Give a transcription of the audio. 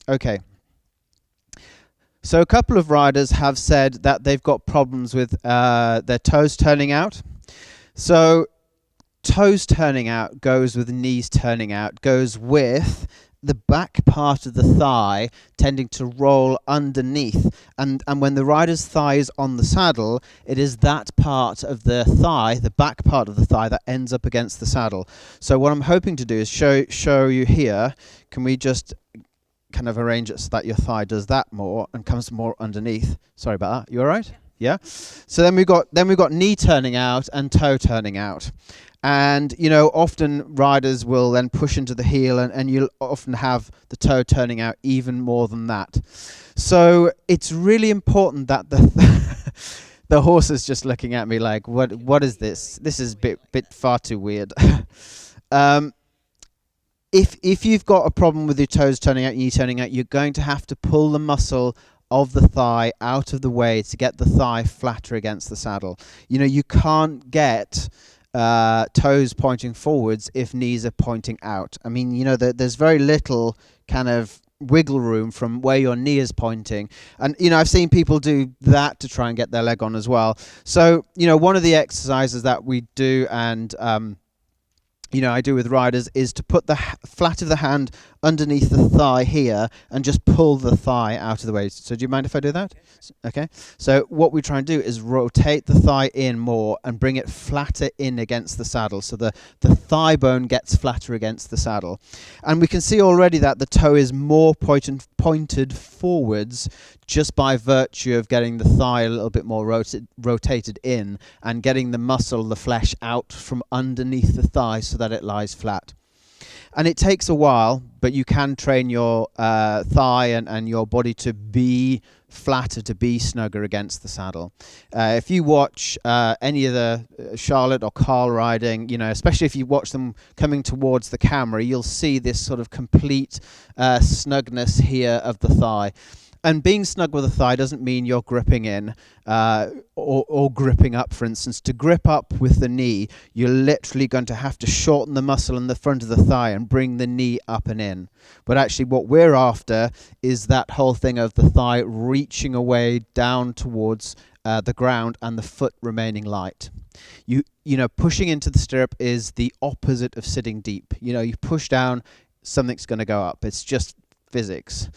Okay. So a couple of riders have said that they've got problems with their toes turning out. So toes turning out goes with knees turning out, goes with the back part of the thigh tending to roll underneath, and when the rider's thigh is on the saddle, it is that part of the thigh, the back part of the thigh, that ends up against the saddle. So what I'm hoping to do is show you here. Can we just kind of arrange it so that your thigh does that more and comes more underneath? Sorry about that. You all right? Yeah. So then we've got knee turning out and toe turning out. And, you know, often riders will then push into the heel, and you'll often have the toe turning out even more than that. So it's really important that the horse is just looking at me like, what is this? This is a bit far too weird. If you've got a problem with your toes turning out, knee turning out, you're going to have to pull the muscle of the thigh out of the way to get the thigh flatter against the saddle. You know, you can't get toes pointing forwards if knees are pointing out. I mean, you know, there's very little kind of wiggle room from where your knee is pointing, and you know, I've seen people do that to try and get their leg on as well. So you know, one of the exercises that we do, and you know, I do with riders, is to put the flat of the hand underneath the thigh here and just pull the thigh out of the way. So do you mind if I do that? Okay. So what we try and do is rotate the thigh in more and bring it flatter in against the saddle, so the thigh bone gets flatter against the saddle. And we can see already that the toe is more pointed forwards just by virtue of getting the thigh a little bit more rotated in and getting the muscle, the flesh, out from underneath the thigh so that it lies flat. And it takes a while, but you can train your thigh and your body to be flatter, to be snugger against the saddle. If you watch any of the Charlotte or Carl riding, you know, especially if you watch them coming towards the camera, you'll see this sort of complete snugness here of the thigh. And being snug with the thigh doesn't mean you're gripping in or gripping up, for instance. To grip up with the knee, you're literally going to have to shorten the muscle in the front of the thigh and bring the knee up and in. But actually what we're after is that whole thing of the thigh reaching away down towards the ground and the foot remaining light. You know, pushing into the stirrup is the opposite of sitting deep. You know, you push down, something's going to go up. It's just physics.